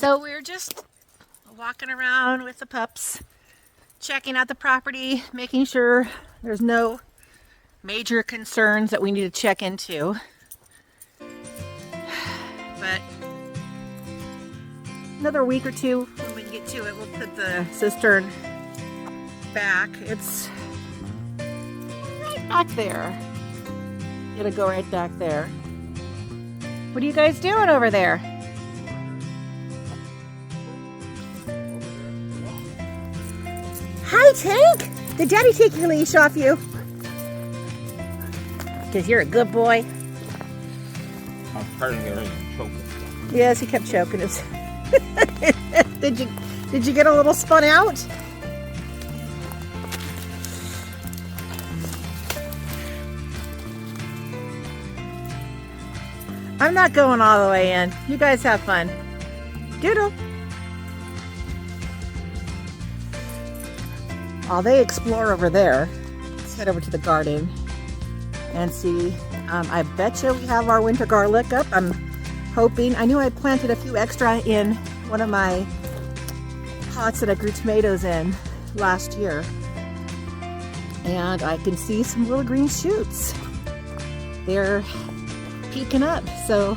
So we're just walking around with the pups, checking out the property, making sure there's no major concerns that we need to check into. But another week or two, when we get to it, we'll put the cistern back. It's right back there. It'll go right back there. What are you guys doing over there? Hi, Tank! Did Daddy take your leash off you? Because you're a good boy. I'm hurting her and choking. Yes, he kept choking us. Did you get a little spun out? I'm not going all the way in. You guys have fun. Doodle. While they explore over there, let's head over to the garden and see. I bet you we have our winter garlic up. I'm hoping. I knew I planted a few extra in one of my pots that I grew tomatoes in last year. And I can see some little green shoots. They're peeking up. So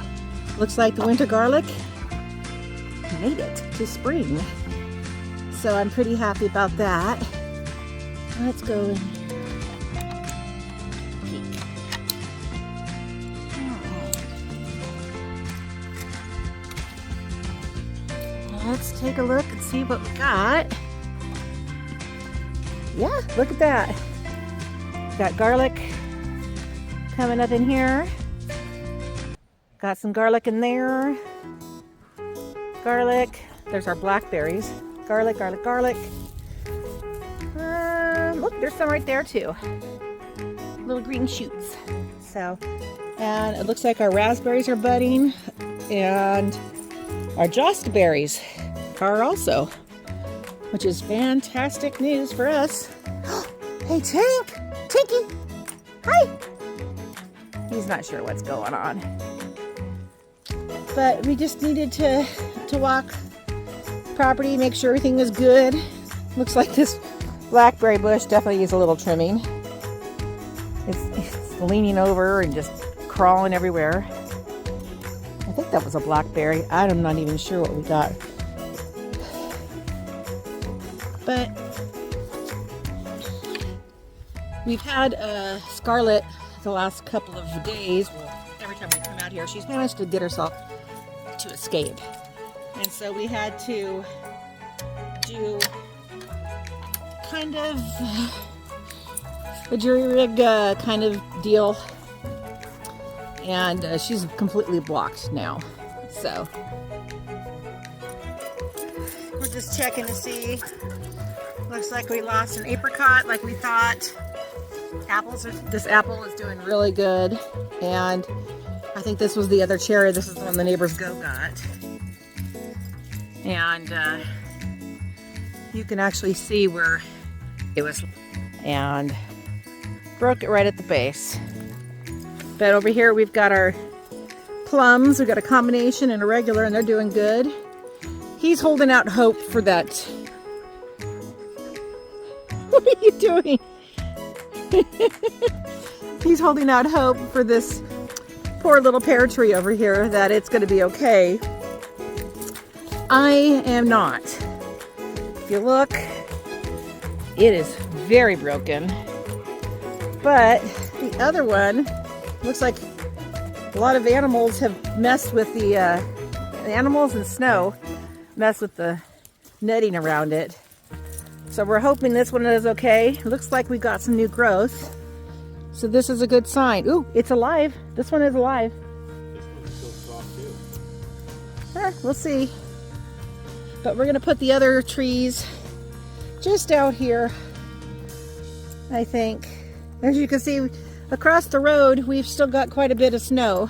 looks like the winter garlic made it to spring. So I'm pretty happy about that. Let's go in. Peek. Let's take a look and see what we got. Yeah, look at that. Got garlic coming up in here. Got some garlic in there. Garlic. There's our blackberries. Garlic, garlic, garlic. Look, there's some right there too. Little green shoots. So, and it looks like our raspberries are budding, and our jostaberries are also, which is fantastic news for us. Hey, Tank! Tinky! Hi! He's not sure what's going on. But we just needed to walk property, make sure everything is good. Looks like this blackberry bush definitely needs a little trimming. It's leaning over and just crawling everywhere. I think that was a blackberry. I'm not even sure what we got. But we've had Scarlet the last couple of days. Well, every time we come out here, she's managed to get herself to escape. And so we had to do kind of a jury rig kind of deal, and she's completely blocked now. So we're just checking to see. Looks like we lost an apricot like we thought. This apple is doing really good, and I think this was the other cherry. This is the one the neighbor's goat got, and you can actually see where it was, and broke it right at the base. But over here we've got our plums. We've got a combination and a regular, and they're doing good. He's holding out hope for that. What are you doing? He's holding out hope for this poor little pear tree over here that it's going to be okay. I am not. If you look, it is very broken. But the other one looks like a lot of animals have messed with the animals and snow messed with the netting around it. So we're hoping this one is okay. It looks like we got some new growth. So this is a good sign. Ooh, it's alive. This one is alive. This one's still soft too. We'll see. But we're going to put the other trees just out here, I think. As you can see, across the road, we've still got quite a bit of snow.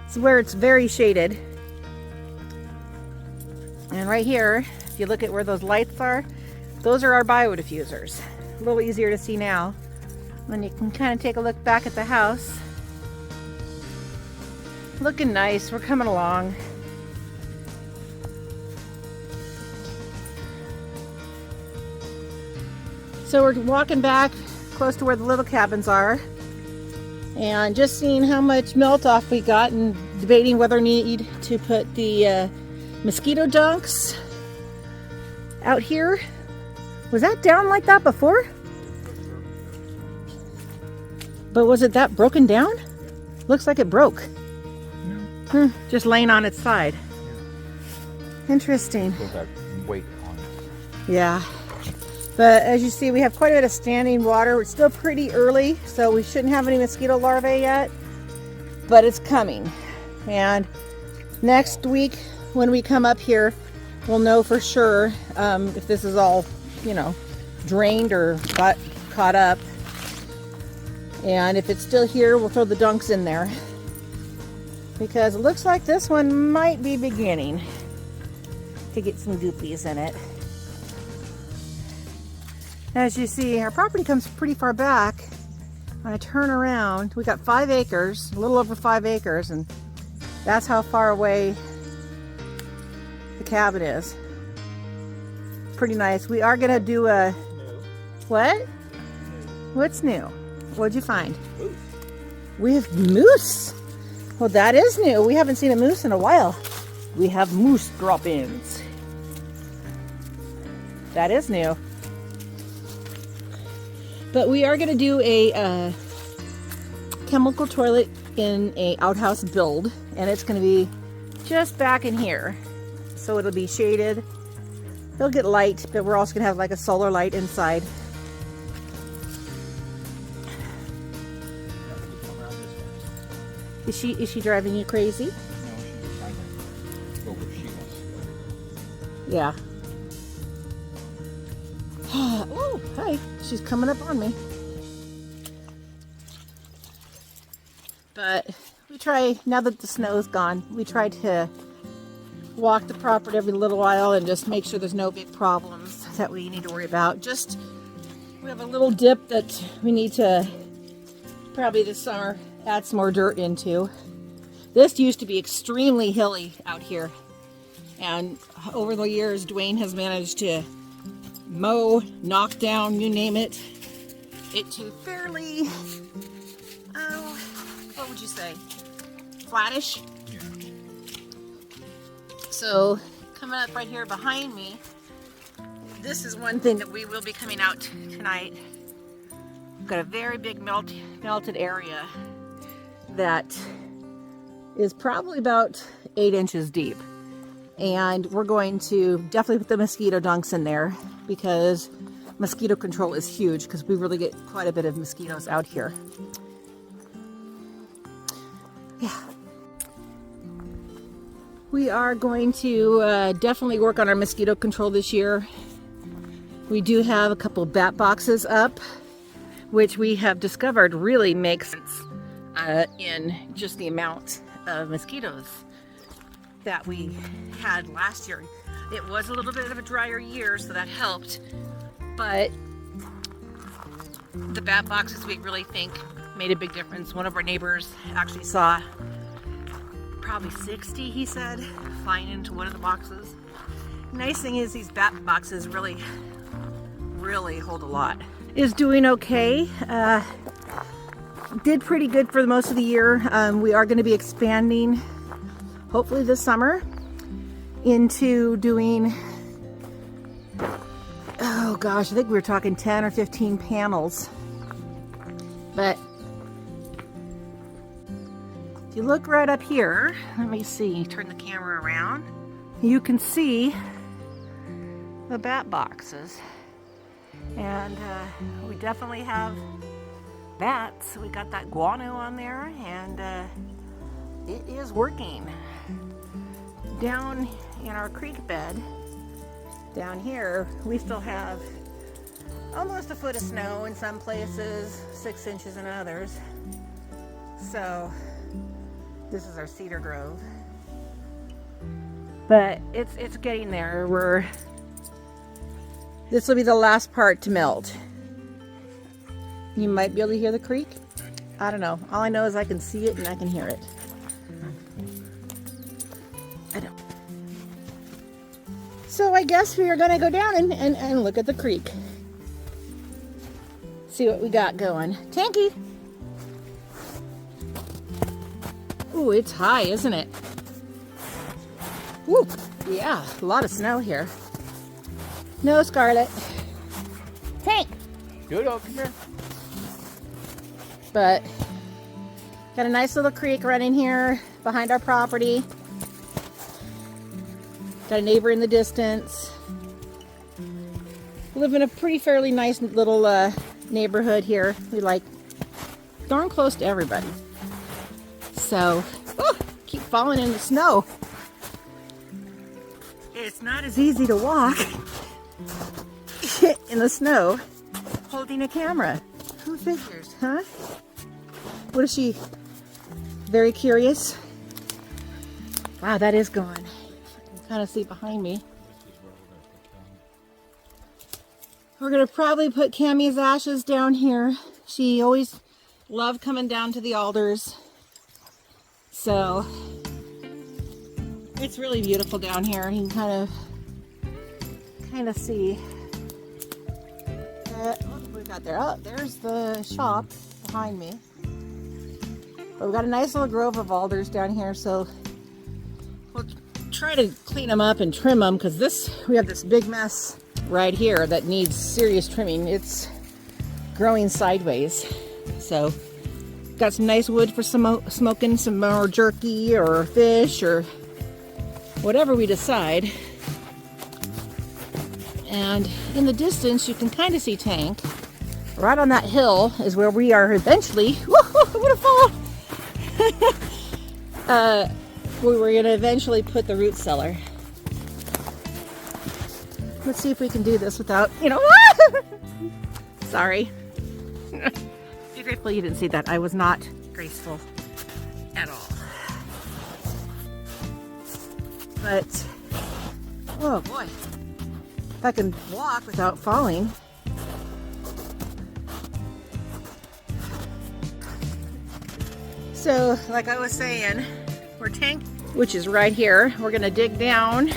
It's where it's very shaded. And right here, if you look at where those lights are, those are our biodiffusers. A little easier to see now. Then you can kind of take a look back at the house. Looking nice. We're coming along. So we're walking back close to where the little cabins are and just seeing how much melt off we got and debating whether we need to put the mosquito dunks out here. Was that down like that before? But was it that broken down? Looks like it broke. Just laying on its side. Interesting. Put that weight on it. Yeah. But as you see, we have quite a bit of standing water. It's still pretty early, so we shouldn't have any mosquito larvae yet. But it's coming. And next week, when we come up here, we'll know for sure if this is all, you know, drained or got caught up. And if it's still here, we'll throw the dunks in there. Because it looks like this one might be beginning to get some goopies in it. As you see, our property comes pretty far back. When I turn around, we got 5 acres, a little over 5 acres, and that's how far away the cabin is. Pretty nice. We are gonna do a, what? What's new? What'd you find? Moose. We have moose. Well, that is new. We haven't seen a moose in a while. We have moose drop-ins. That is new. But we are going to do a chemical toilet in a outhouse build, and it's going to be just back in here. So it'll be shaded. It'll get light, but we're also going to have like a solar light inside. Is she driving you crazy? No, she's trying to go where she wants to go. Yeah. Oh, hi. She's coming up on me. But we try, now that the snow's gone, we try to walk the property every little while and just make sure there's no big problems that we need to worry about. Just, we have a little dip that we need to probably this summer add some more dirt into. This used to be extremely hilly out here, and over the years Dwayne has managed to mow, knock down, you name it, to fairly, what would you say, flattish? Yeah. So coming up right here behind me, this is one thing that we will be coming out tonight. We've got a very big melted area that is probably about 8 inches deep, and we're going to definitely put the mosquito dunks in there because mosquito control is huge, because we really get quite a bit of mosquitoes out here. Yeah, we are going to definitely work on our mosquito control this year. We do have a couple bat boxes up, which we have discovered really makes sense in just the amount of mosquitoes that we had last year. It was a little bit of a drier year, so that helped, but the bat boxes we really think made a big difference. One of our neighbors actually saw probably 60, he said, flying into one of the boxes. Nice thing is these bat boxes really hold a lot. Is doing okay. Did pretty good for most of the year. We are going to be expanding, hopefully this summer, into doing, oh gosh, I think we were talking 10 or 15 panels. But if you look right up here, let me see, turn the camera around, you can see the bat boxes. And we definitely have bats. We got that guano on there, and it is working. Down in our creek bed, down here, we still have almost a foot of snow in some places, 6 inches in others. So this is our cedar grove. But it's getting there. This will be the last part to melt. You might be able to hear the creek. I don't know. All I know is I can see it and I can hear it. I don't. So I guess we are going to go down and look at the creek. See what we got going. Tanky! Ooh, it's high, isn't it? Ooh, yeah, a lot of snow here. No, Scarlet. Tank! Dodo, come here. But got a nice little creek running here behind our property. Got a neighbor in the distance. We live in a pretty fairly nice little neighborhood here. We like darn close to everybody. So, keep falling in the snow. It's not as easy to walk in the snow holding a camera. Who figures, huh? What is she? Very curious. Wow, that is gone. I can kind of see behind me. We're gonna probably put Cammie's ashes down here. She always loved coming down to the alders. So it's really beautiful down here. You can kind of see. What we got there? Oh, there's the shop behind me. But we've got a nice little grove of alders down here, so we'll try to clean them up and trim them, because we have this big mess right here that needs serious trimming. It's growing sideways. So got some nice wood for smoking some more jerky or fish or whatever we decide. And in the distance, you can kind of see Tank. Right on that hill is where we are eventually. Woohoo! I'm gonna fall. We're gonna eventually put the root cellar. Let's see if we can do this without, Sorry. Be grateful you didn't see that. I was not graceful at all. But, oh boy. If I can walk without falling. So, like I was saying, we're Tank, which is right here. We're gonna dig down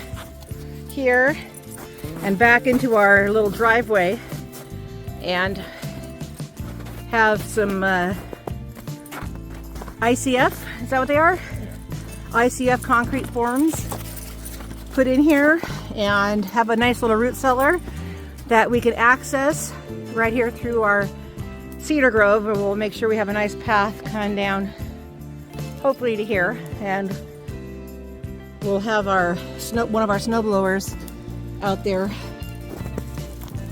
here and back into our little driveway and have some ICF, is that what they are? ICF concrete forms put in here and have a nice little root cellar that we can access right here through our cedar grove, and we'll make sure we have a nice path coming down hopefully to here, and we'll have one of our snow blowers out there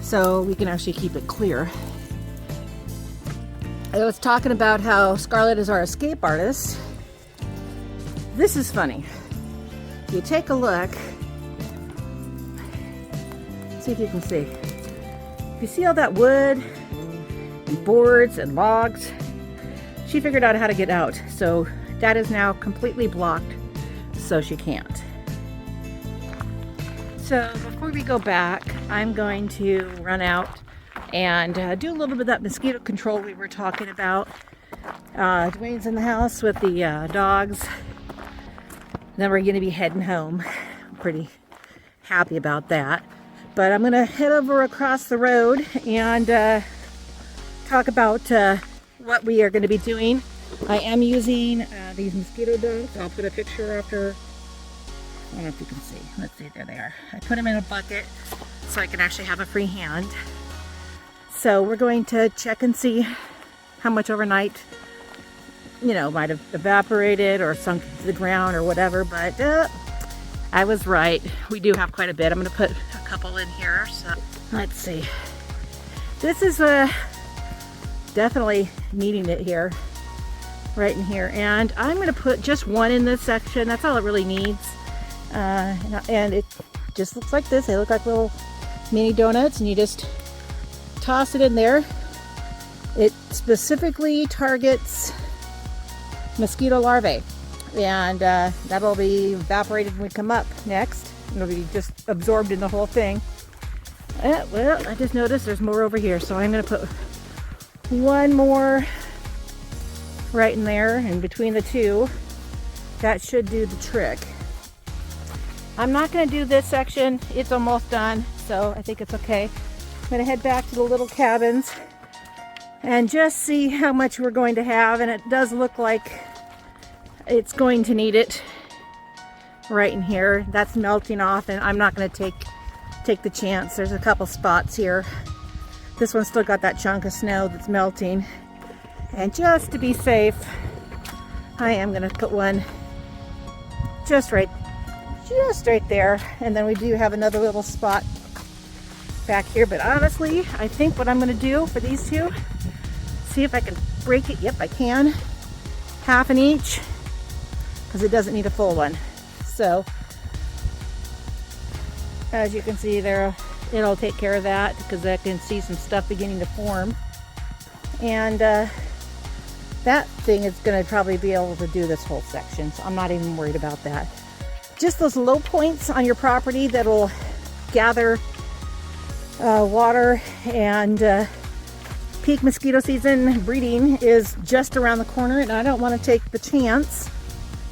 so we can actually keep it clear. I was talking about how Scarlett is our escape artist. This is funny. You take a look, see if you can see. You see all that wood and boards and logs? She figured out how to get out, so that is now completely blocked, so she can't. So before we go back, I'm going to run out and do a little bit of that mosquito control we were talking about. Dwayne's in the house with the dogs. Then we're going to be heading home. I'm pretty happy about that. But I'm going to head over across the road and talk about what we are going to be doing. I am using these mosquito dunks. I'll put a picture after. I don't know if you can see. Let's see, there they are. I put them in a bucket so I can actually have a free hand. So we're going to check and see how much overnight, might have evaporated or sunk to the ground or whatever, but I was right. We do have quite a bit. I'm going to put a couple in here. So let's see. This is definitely needing it here, right in here. And I'm going to put just one in this section. That's all it really needs. And it just looks like this. They look like little mini donuts, and you just toss it in there. It specifically targets mosquito larvae, and that'll be evaporated when we come up next. It'll be just absorbed in the whole thing. Well, I just noticed there's more over here, so I'm going to put one more right in there, and between the two, that should do the trick. I'm not going to do this section. It's almost done, so I think it's okay. I'm going to head back to the little cabins and just see how much we're going to have. And it does look like it's going to need it right in here. That's melting off, and I'm not going to take the chance. There's a couple spots here. This one's still got that chunk of snow that's melting. And just to be safe, I am going to put one just right there. And then we do have another little spot back here. But honestly, I think what I'm going to do for these two, see if I can break it. Yep, I can. Half in each, because it doesn't need a full one. So as you can see there, it'll take care of that, because I can see some stuff beginning to form. And that thing is going to probably be able to do this whole section, so I'm not even worried about that. Just those low points on your property that will gather water, and peak mosquito season breeding is just around the corner, and I don't want to take the chance.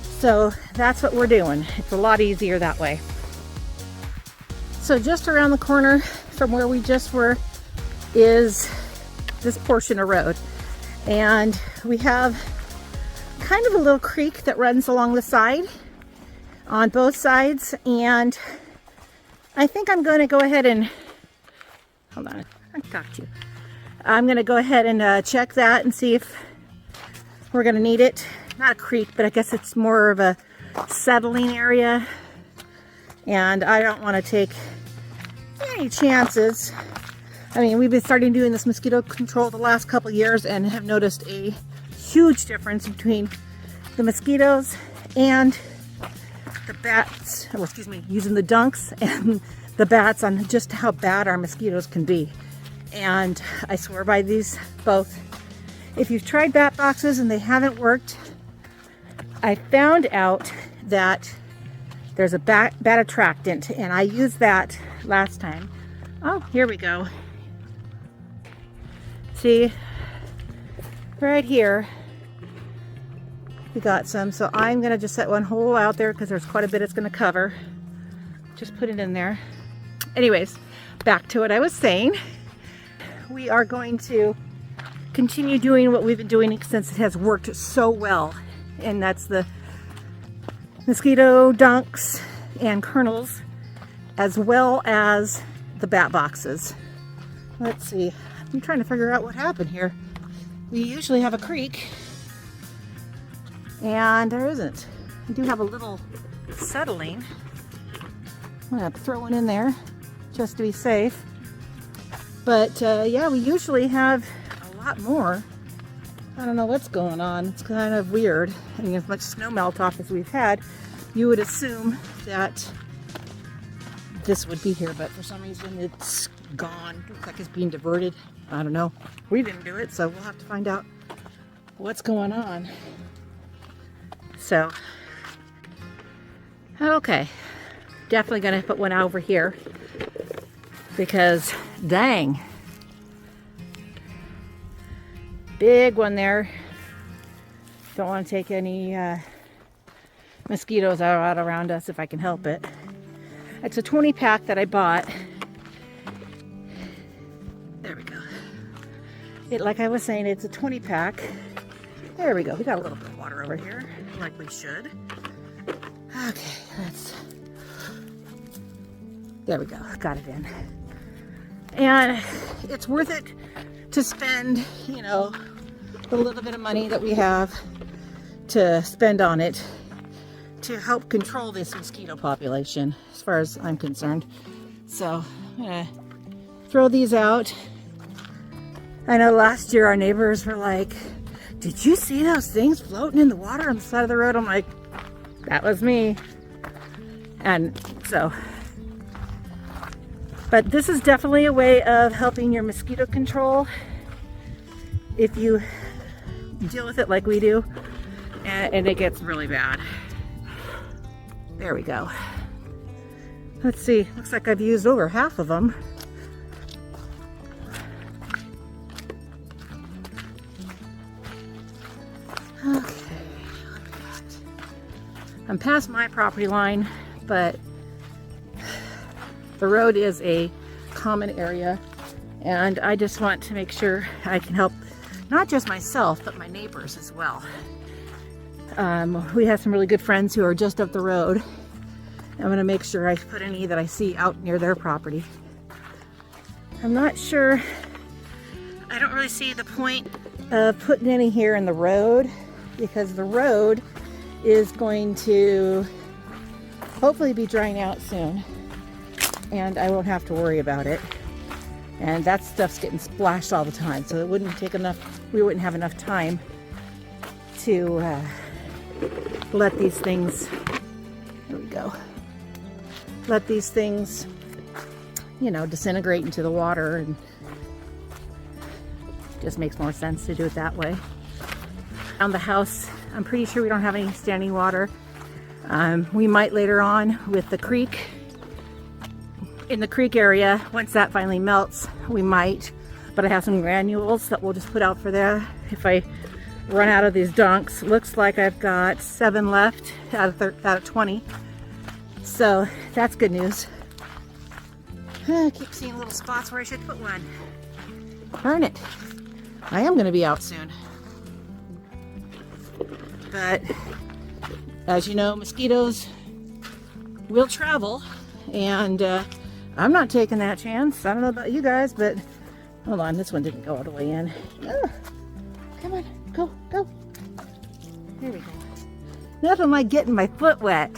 So that's what we're doing. It's a lot easier that way. So just around the corner from where we just were is this portion of road. And we have kind of a little creek that runs along the side on both sides. And I think I'm going to go ahead and, hold on, I can talk to you. I'm going to go ahead and check that and see if we're going to need it. Not a creek, but I guess it's more of a settling area. And I don't want to take any chances. I mean, we've been starting doing this mosquito control the last couple years and have noticed a huge difference between the mosquitoes and the bats, or excuse me, using the dunks and the bats, on just how bad our mosquitoes can be. And I swear by these both. If you've tried bat boxes and they haven't worked, I found out that there's a bat attractant, and I used that last time. Oh, here we go. See, right here, we got some. So I'm gonna just set one hole out there, because there's quite a bit it's gonna cover. Just put it in there. Anyways, back to what I was saying. We are going to continue doing what we've been doing since it has worked so well. And that's the mosquito dunks and kernels, as well as the bat boxes. Let's see. I'm trying to figure out what happened here. We usually have a creek, and there isn't. I do have a little settling. I'm gonna throw one in there just to be safe. But yeah, we usually have a lot more. I don't know what's going on. It's kind of weird. I mean, as much snow melt off as we've had, you would assume that this would be here, but for some reason it's gone. Looks like it's being diverted. I don't know. We didn't do it, so we'll have to find out what's going on. So, okay. Definitely gonna put one over here, because dang. Big one there. Don't want to take any mosquitoes out around us if I can help it. It's a 20 pack that I bought. There we go. Like I was saying, it's a 20 pack. There we go. We got a little bit of water over here, like we should. Okay, there we go. Got it in. And it's worth it to spend, you know, the little bit of money that we have to spend on it to help control this mosquito population, as far as I'm concerned. So I'm gonna throw these out. I know last year our neighbors were like, did you see those things floating in the water on the side of the road? I'm like, that was me. And so, but this is definitely a way of helping your mosquito control if you deal with it like we do, and it gets really bad. There we go. Let's see, looks like I've used over half of them. Okay, I'm past my property line, but the road is a common area, and I just want to make sure I can help not just myself, but my neighbors as well. We have some really good friends who are just up the road. I'm going to make sure I put any that I see out near their property. I'm not sure. I don't really see the point of putting any here in the road, because the road is going to hopefully be drying out soon, and I won't have to worry about it. And that stuff's getting splashed all the time, so it wouldn't take enough, we wouldn't have enough time to let these things, here we go, let these things, you know, disintegrate into the water, and it just makes more sense to do it that way. Around the house, I'm pretty sure we don't have any standing water. We might later on with the creek. In the creek area, once that finally melts, we might. But I have some granules that we'll just put out for there if I run out of these dunks. Looks like I've got 7 left out of 20. So that's good news. I keep seeing little spots where I should put one. Darn it. I am going to be out soon. But as you know, mosquitoes will travel, and I'm not taking that chance. I don't know about you guys, but hold on, this one didn't go all the way in. Oh, come on, go. There we go. Nothing like getting my foot wet.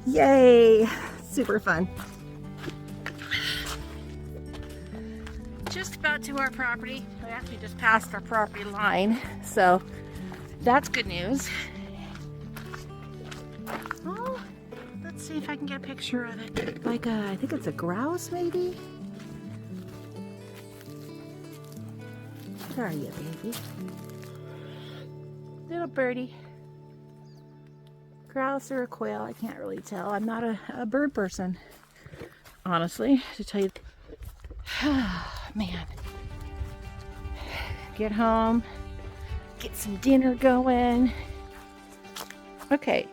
Yay, super fun. Just about to our property. We actually just passed our property line, so that's good news. Oh, let's see if I can get a picture of it. Like I think it's a grouse, maybe? Where are you, baby? Little birdie. Grouse or a quail, I can't really tell. I'm not a bird person, honestly, to tell you. Man. Get home. Get some dinner going. Okay,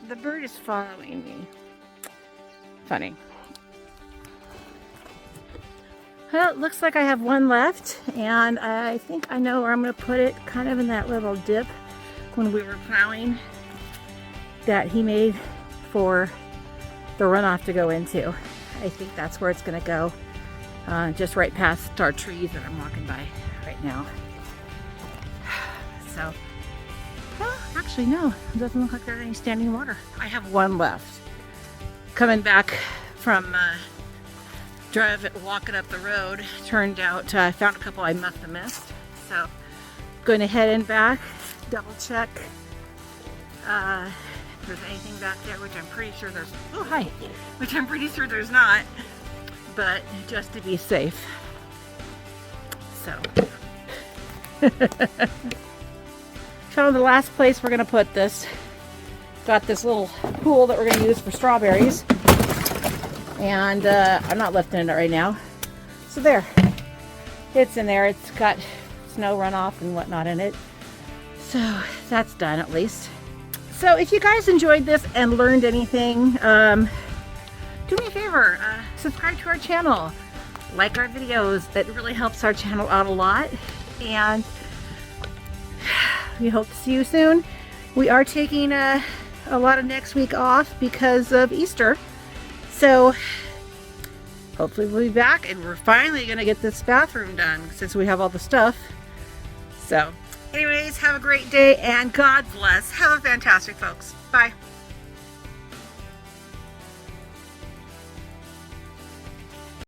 the bird is following me. Funny. Well, it looks like I have one left, and I think I know where I'm going to put it, kind of in that little dip when we were plowing that he made for the runoff to go into. I think that's where it's going to go, just right past our trees that I'm walking by right now. So, well, actually no, it doesn't look like there's any standing water. I have one left. Coming back from walking up the road, turned out I found a couple I must have missed. So, going to head in back, double check if there's anything back there, which I'm pretty sure there's, oh hi, which I'm pretty sure there's not, but just to be safe. So. Found the last place we're gonna put this. Got this little pool that we're gonna use for strawberries, and I'm not lifting it right now. So there, it's in there. It's got snow runoff and whatnot in it. So that's done at least. So if you guys enjoyed this and learned anything, do me a favor, subscribe to our channel, like our videos. That really helps our channel out a lot, and we hope to see you soon. We are taking a lot of next week off because of Easter. So hopefully we'll be back, and we're finally going to get this bathroom done since we have all the stuff. So anyways, have a great day, and God bless. Have a fantastic, folks. Bye.